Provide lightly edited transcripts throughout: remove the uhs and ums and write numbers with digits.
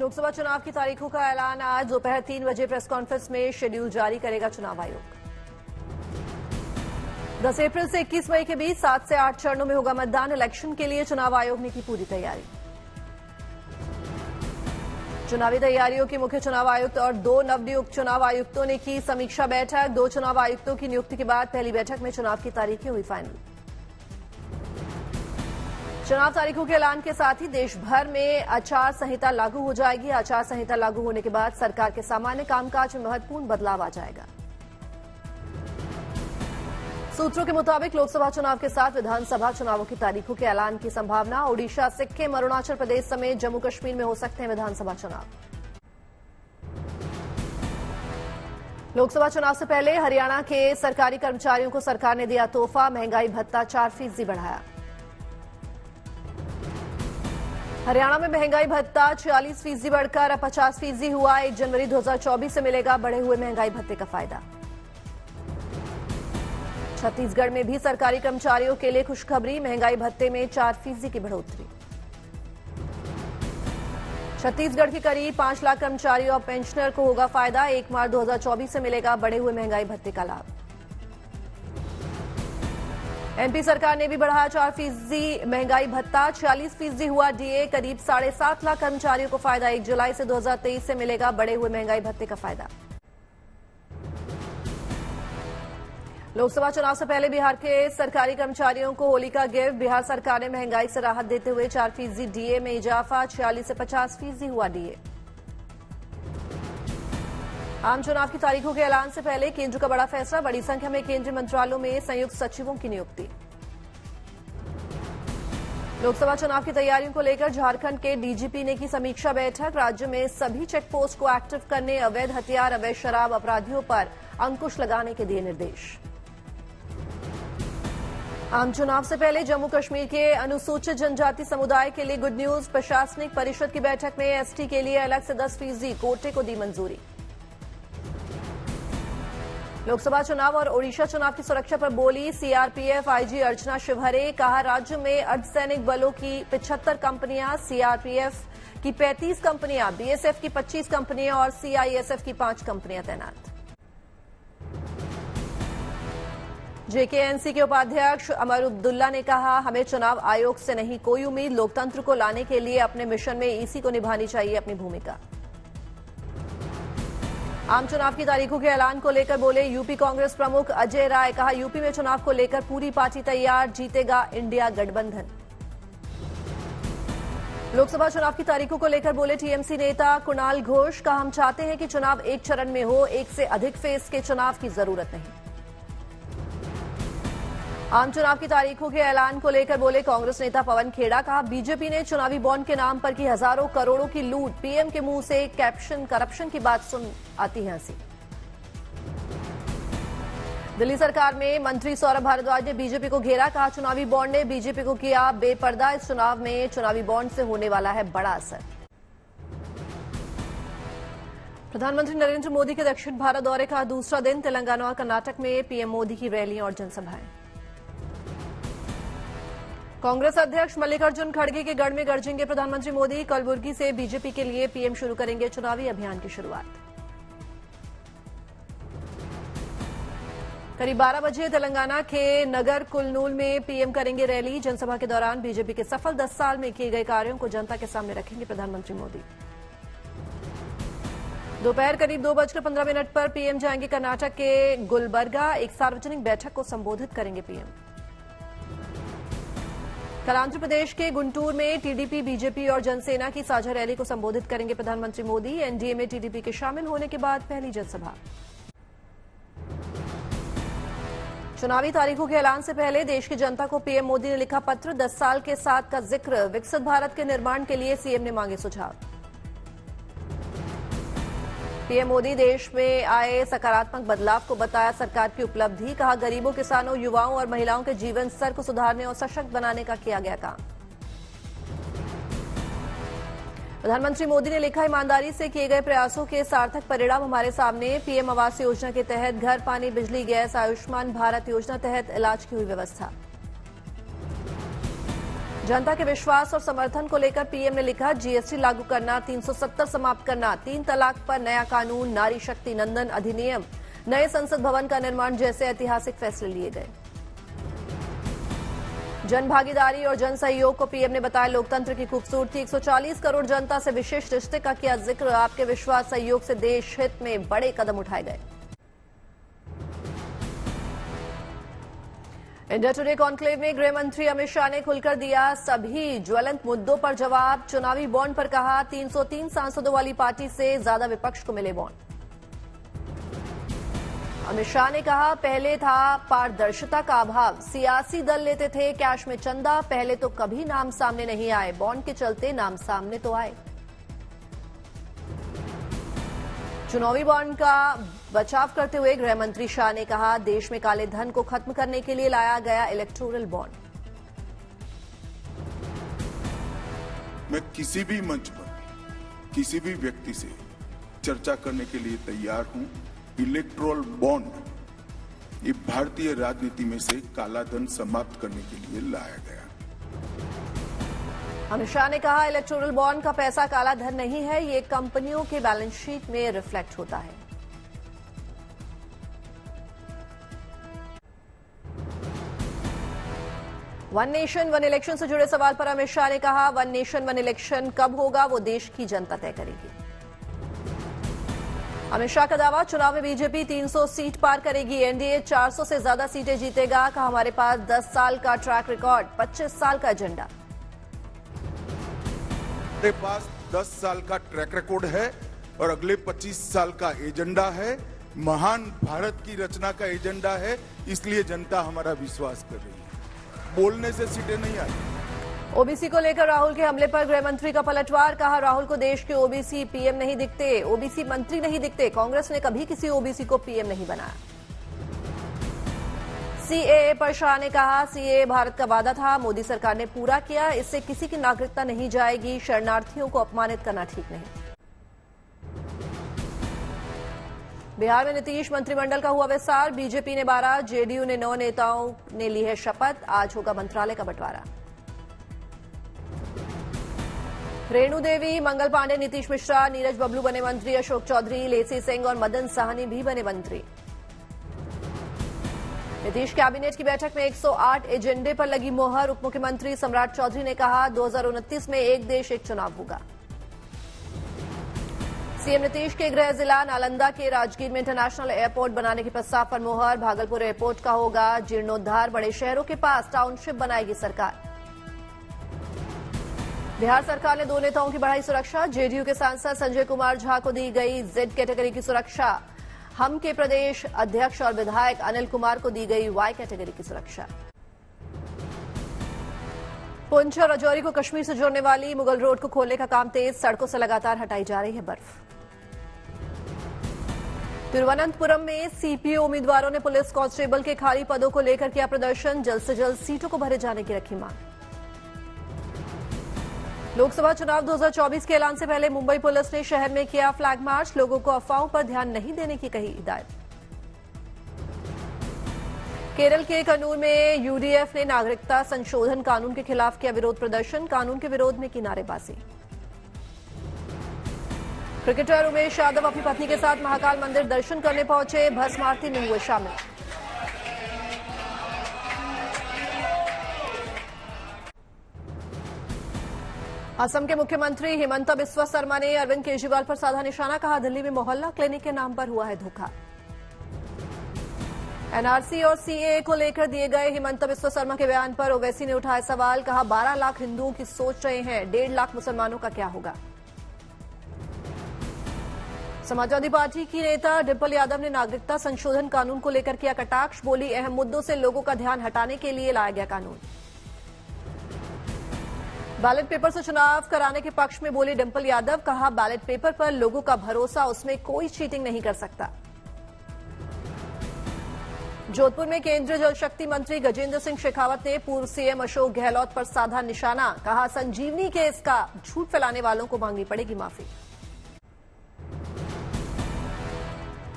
लोकसभा चुनाव की तारीखों का ऐलान आज दोपहर 3 बजे प्रेस कॉन्फ्रेंस में शेड्यूल जारी करेगा चुनाव आयोग। 10 अप्रैल से 21 मई के बीच 7 से 8 चरणों में होगा मतदान। इलेक्शन के लिए चुनाव आयोग ने की पूरी तैयारी। चुनावी तैयारियों की मुख्य चुनाव आयुक्त और 2 नवनियुक्त चुनाव आयुक्तों ने की समीक्षा बैठक। 2 चुनाव आयुक्तों की नियुक्ति के बाद पहली बैठक में चुनाव की तारीखें हुई फाइनल। चुनाव तारीखों के ऐलान के साथ ही देश भर में आचार संहिता लागू हो जाएगी। आचार संहिता लागू होने के बाद सरकार के सामान्य कामकाज में महत्वपूर्ण बदलाव आ जाएगा। सूत्रों के मुताबिक लोकसभा चुनाव के साथ विधानसभा चुनावों की तारीखों के ऐलान की संभावना। ओडिशा, सिक्किम, अरुणाचल प्रदेश समेत जम्मू कश्मीर में हो सकते हैं विधानसभा चुनाव। लोकसभा चुनाव से पहले हरियाणा के सरकारी कर्मचारियों को सरकार ने दिया तोहफा। महंगाई भत्ता 4% बढ़ाया। हरियाणा में महंगाई भत्ता 46% बढ़कर अब 50% हुआ। 1 जनवरी 2024 से मिलेगा बढ़े हुए महंगाई भत्ते का फायदा। छत्तीसगढ़ में भी सरकारी कर्मचारियों के लिए खुशखबरी। महंगाई भत्ते में 4% की बढ़ोतरी। छत्तीसगढ़ के करीब 5 लाख कर्मचारियों और पेंशनर को होगा फायदा। 1 मार्च 2024 से मिलेगा बढ़े हुए महंगाई भत्ते का लाभ। एमपी सरकार ने भी बढ़ाया 4% महंगाई भत्ता। 46% हुआ डीए। करीब 7.5 लाख कर्मचारियों को फायदा। 1 जुलाई से 2023 से मिलेगा बढ़े हुए महंगाई भत्ते का फायदा। लोकसभा चुनाव से पहले बिहार के सरकारी कर्मचारियों को होली का गिफ्ट। बिहार सरकार ने महंगाई से राहत देते हुए 4% डीए में इजाफा। 46 से 50% हुआ डीए। आम चुनाव की तारीखों के ऐलान से पहले केंद्र का बड़ा फैसला। बड़ी संख्या में केंद्रीय मंत्रालयों में संयुक्त सचिवों की नियुक्ति। लोकसभा चुनाव की तैयारियों को लेकर झारखंड के डीजीपी ने की समीक्षा बैठक। राज्य में सभी चेकपोस्ट को एक्टिव करने, अवैध हथियार, अवैध शराब अपराधियों पर अंकुश लगाने के दिए निर्देश। आम चुनाव से पहले जम्मू कश्मीर के अनुसूचित जनजाति समुदाय के लिए गुड न्यूज। प्रशासनिक परिषद की बैठक में एसटी के लिए अलग से 10% कोटे को दी मंजूरी। लोकसभा चुनाव और ओडिशा चुनाव की सुरक्षा पर बोली सीआरपीएफ आईजी अर्चना शिवहरे। कहा राज्य में अर्धसैनिक बलों की 75 कंपनियां, सीआरपीएफ की 35 कंपनियां, बीएसएफ की 25 कंपनियां और सीआईएसएफ की 5 कंपनियां तैनात। जेकेएनसी के उपाध्यक्ष अमर अब्दुल्ला ने कहा हमें चुनाव आयोग से नहीं कोई उम्मीद। लोकतंत्र को लाने के लिए अपने मिशन में ईसी को निभानी चाहिए अपनी भूमिका। आम चुनाव की तारीखों के ऐलान को लेकर बोले यूपी कांग्रेस प्रमुख अजय राय। कहा यूपी में चुनाव को लेकर पूरी पार्टी तैयार। जीतेगा इंडिया गठबंधन। लोकसभा चुनाव की तारीखों को लेकर बोले टीएमसी नेता कुणाल घोष। कहा हम चाहते हैं कि चुनाव एक चरण में हो, एक से अधिक फेज के चुनाव की जरूरत नहीं। आम चुनाव की तारीखों के ऐलान को लेकर बोले कांग्रेस नेता पवन खेड़ा। कहा बीजेपी ने चुनावी बॉन्ड के नाम पर की हजारों करोड़ों की लूट। पीएम के मुंह से कैप्शन करप्शन की बात सुन आती है हंसी। दिल्ली सरकार में मंत्री सौरभ भारद्वाज ने बीजेपी को घेरा। कहा चुनावी बॉन्ड ने बीजेपी को किया बेपर्दा। इस चुनाव में चुनावी बॉन्ड से होने वाला है बड़ा असर। प्रधानमंत्री नरेंद्र मोदी के दक्षिण भारत दौरे का दूसरा दिन। तेलंगाना और कर्नाटक में पीएम मोदी की रैलियां और जनसभाएं। कांग्रेस अध्यक्ष मल्लिकार्जुन खड़गे के गढ़ में गरजेंगे प्रधानमंत्री मोदी। कलबुर्गी से बीजेपी के लिए पीएम शुरू करेंगे चुनावी अभियान की शुरुआत। करीब 12 बजे तेलंगाना के नगर कुलनूल में पीएम करेंगे रैली। जनसभा के दौरान बीजेपी के सफल 10 साल में किए गए कार्यों को जनता के सामने रखेंगे प्रधानमंत्री मोदी। दोपहर करीब 2:15 पर पीएम जाएंगे कर्नाटक के गुलबर्गा। एक सार्वजनिक बैठक को संबोधित करेंगे पीएम। कल आंध्र प्रदेश के गुंटूर में टीडीपी, बीजेपी और जनसेना की साझा रैली को संबोधित करेंगे प्रधानमंत्री मोदी। एनडीए में टीडीपी के शामिल होने के बाद पहली जनसभा। चुनावी तारीखों के ऐलान से पहले देश की जनता को पीएम मोदी ने लिखा पत्र। 10 साल के साथ का जिक्र। विकसित भारत के निर्माण के लिए सीएम ने मांगे सुझाव। पीएम मोदी देश में आए सकारात्मक बदलाव को बताया सरकार की उपलब्धि। कहा गरीबों, किसानों, युवाओं और महिलाओं के जीवन स्तर को सुधारने और सशक्त बनाने का किया गया काम। प्रधानमंत्री मोदी ने लिखा ईमानदारी से किए गए प्रयासों के सार्थक परिणाम हमारे सामने। पीएम आवास योजना के तहत घर, पानी, बिजली, गैस, आयुष्मान भारत योजना तहत इलाज की हुई व्यवस्था। जनता के विश्वास और समर्थन को लेकर पीएम ने लिखा, जीएसटी लागू करना, 370 समाप्त करना, 3 तलाक पर नया कानून, नारी शक्ति नंदन अधिनियम, नए संसद भवन का निर्माण जैसे ऐतिहासिक फैसले लिए गए। जन भागीदारी और जन सहयोग को पीएम ने बताया लोकतंत्र की खूबसूरती। 140 करोड़ जनता से विशेष रिश्ते का किया जिक्र। आपके विश्वास सहयोग से देश हित में बड़े कदम उठाए गए। इंडिया टुडे कॉन्क्लेव में गृह मंत्री अमित शाह ने खुलकर दिया सभी ज्वलंत मुद्दों पर जवाब। चुनावी बॉन्ड पर कहा, 303 सांसदों वाली पार्टी से ज्यादा विपक्ष को मिले बॉन्ड। अमित शाह ने कहा, पहले था पारदर्शिता का अभाव, सियासी दल लेते थे कैश में चंदा, पहले तो कभी नाम सामने नहीं आए, बॉन्ड के चलते नाम सामने तो आए। चुनावी बॉन्ड का बचाव करते हुए गृह मंत्री शाह ने कहा, देश में काले धन को खत्म करने के लिए लाया गया इलेक्टोरल बॉन्ड। मैं किसी भी मंच पर किसी भी व्यक्ति से चर्चा करने के लिए तैयार हूं। इलेक्टोरल बॉन्ड ये भारतीय राजनीति में से काला धन समाप्त करने के लिए लाया गया। अमित शाह ने कहा, इलेक्टोरल बॉन्ड का पैसा काला धन नहीं है, ये कंपनियों के बैलेंस शीट में रिफ्लेक्ट होता है। वन नेशन वन इलेक्शन से जुड़े सवाल पर अमित शाह ने कहा, वन नेशन वन इलेक्शन कब होगा वो देश की जनता तय करेगी। अमित शाह का दावा, चुनाव में बीजेपी 300 सीट पार करेगी, एनडीए 400 से ज्यादा सीटें जीतेगा। कहा, हमारे पास 10 साल का ट्रैक रिकॉर्ड, 25 साल का एजेंडा। हमारे पास 10 साल का ट्रैक रिकॉर्ड है और अगले 25 साल का एजेंडा है। महान भारत की रचना का एजेंडा है, इसलिए जनता हमारा विश्वास कर रही है। बोलने से सीटें नहीं आई। ओबीसी को लेकर राहुल के हमले पर गृह मंत्री का पलटवार। कहा, राहुल को देश के ओबीसी पीएम नहीं दिखते, ओबीसी मंत्री नहीं दिखते, कांग्रेस ने कभी किसी ओबीसी को पीएम नहीं बनाया। सीएए पर शाह ने कहा, सीएए भारत का वादा था, मोदी सरकार ने पूरा किया, इससे किसी की नागरिकता नहीं जाएगी, शरणार्थियों को अपमानित करना ठीक नहीं। बिहार में नीतीश मंत्रिमंडल का हुआ विस्तार, बीजेपी ने 12, जेडीयू ने 9 नेताओं ने ली है शपथ। आज होगा मंत्रालय का बंटवारा। रेणु देवी, मंगल पांडे, नीतीश मिश्रा, नीरज बबलू बने मंत्री, अशोक चौधरी, लेसी सिंह और मदन साहनी भी बने मंत्री। नीतीश कैबिनेट की बैठक में 108 एजेंडे पर लगी मोहर। उप मुख्यमंत्री सम्राट चौधरी ने कहा, 2029 में एक देश एक चुनाव होगा। सीएम नीतीश के गृह जिला नालंदा के राजगीर में इंटरनेशनल एयरपोर्ट बनाने के प्रस्ताव पर मोहर। भागलपुर एयरपोर्ट का होगा जीर्णोद्धार, बड़े शहरों के पास टाउनशिप बनाएगी सरकार। बिहार सरकार ने 2 नेताओं की बढ़ाई सुरक्षा, जेडीयू के सांसद संजय कुमार झा को दी गई जेड कैटेगरी की सुरक्षा। हम के प्रदेश अध्यक्ष और विधायक अनिल कुमार को दी गई वाई कैटेगरी की सुरक्षा। पुंछ और राजौरी को कश्मीर से जोड़ने वाली मुगल रोड को खोलने का काम तेज, सड़कों से लगातार हटाई जा रही है बर्फ। तिरुवनंतपुरम में सीपीओ उम्मीदवारों ने पुलिस कांस्टेबल के खाली पदों को लेकर किया प्रदर्शन, जल्द से जल्द सीटों को भरे जाने की रखी मांग। लोकसभा चुनाव 2024 के ऐलान से पहले मुंबई पुलिस ने शहर में किया फ्लैग मार्च, लोगों को अफवाहों पर ध्यान नहीं देने की कही हिदायत। केरल के कन्नूर में यूडीएफ ने नागरिकता संशोधन कानून के खिलाफ किया विरोध प्रदर्शन, कानून के विरोध में की नारेबाजी। क्रिकेटर उमेश यादव अपनी पत्नी के साथ महाकाल मंदिर दर्शन करने पहुंचे, भस्म आरती में हुए शामिल। असम के मुख्यमंत्री हिमंता बिस्वा शर्मा ने अरविंद केजरीवाल पर साधा निशाना, कहा, दिल्ली में मोहल्ला क्लिनिक के नाम पर हुआ है धोखा। एनआरसी और सीएए को लेकर दिए गए हिमंता बिस्वा शर्मा के बयान पर ओवैसी ने उठाया सवाल, कहा, 12 लाख हिंदुओं की सोच रहे हैं, 1.5 लाख मुसलमानों का क्या होगा। समाजवादी पार्टी की नेता डिम्पल यादव ने नागरिकता संशोधन कानून को लेकर किया कटाक्ष, बोली, अहम मुद्दों से लोगों का ध्यान हटाने के लिए लाया गया कानून। बैलेट पेपर से चुनाव कराने के पक्ष में बोली डिम्पल यादव, कहा, बैलेट पेपर पर लोगों का भरोसा, उसमें कोई चीटिंग नहीं कर सकता। जोधपुर में केंद्रीय जल शक्ति मंत्री गजेंद्र सिंह शेखावत ने पूर्व सीएम अशोक गहलोत पर साधा निशाना, कहा, संजीवनी केस का झूठ फैलाने वालों को मांगनी पड़ेगी माफी।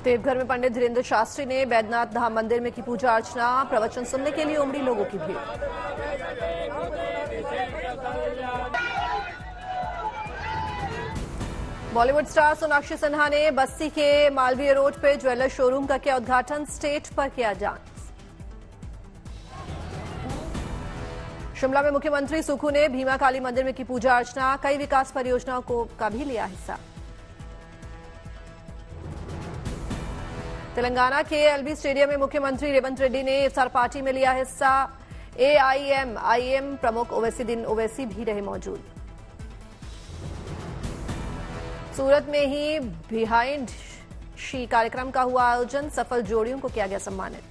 देवघर में पंडित धीरेन्द्र शास्त्री ने बैद्यनाथ धाम मंदिर में की पूजा अर्चना, प्रवचन सुनने के लिए उमड़ी लोगों की भीड़। बॉलीवुड स्टार सोनाक्षी सिन्हा ने बस्ती के मालवीय रोड पे ज्वेलर शोरूम का किया उद्घाटन, स्टेज पर किया डांस। शिमला में मुख्यमंत्री सुक्खू ने भीमा काली मंदिर में की पूजा अर्चना, कई विकास परियोजनाओं का भी लिया हिस्सा। तेलंगाना के एलबी स्टेडियम में मुख्यमंत्री रेवंत रेड्डी ने इफ्तार पार्टी में लिया हिस्सा। एआईएम प्रमुख ओवैसी दिन ओवैसी भी रहे मौजूद। सूरत में ही बिहाइंड शी कार्यक्रम का हुआ आयोजन, सफल जोड़ियों को किया गया सम्मानित।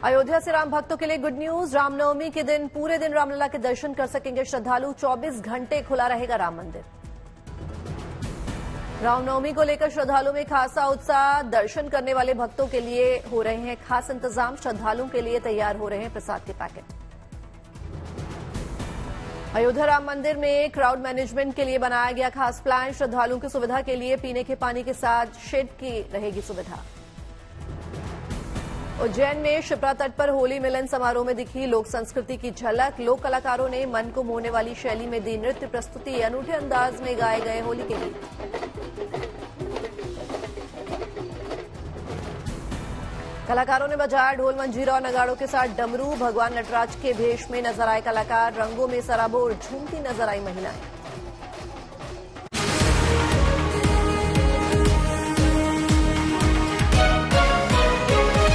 अयोध्या से राम भक्तों के लिए गुड न्यूज, रामनवमी के दिन पूरे दिन रामलला के दर्शन कर सकेंगे श्रद्धालु, 24 घंटे खुला रहेगा राम मंदिर। रामनवमी को लेकर श्रद्धालुओं में खासा उत्साह, दर्शन करने वाले भक्तों के लिए हो रहे हैं खास इंतजाम, श्रद्धालुओं के लिए तैयार हो रहे हैं प्रसाद के पैकेट। अयोध्या राम मंदिर में क्राउड मैनेजमेंट के लिए बनाया गया खास प्लान, श्रद्धालुओं की सुविधा के लिए पीने के पानी के साथ शेड की रहेगी सुविधा। उज्जैन में शिप्रा तट पर होली मिलन समारोह में दिखी लोक संस्कृति की झलक, लोक कलाकारों ने मन को मोहने वाली शैली में दी नृत्य प्रस्तुति, अनूठे अंदाज में गाए गए होली के गीत। कलाकारों ने बजाया ढोल मंजीरा और नगाड़ों के साथ डमरू, भगवान नटराज के भेष में नजर आए कलाकार, रंगों में सराबोर झूमती नजर आई महिलाएं।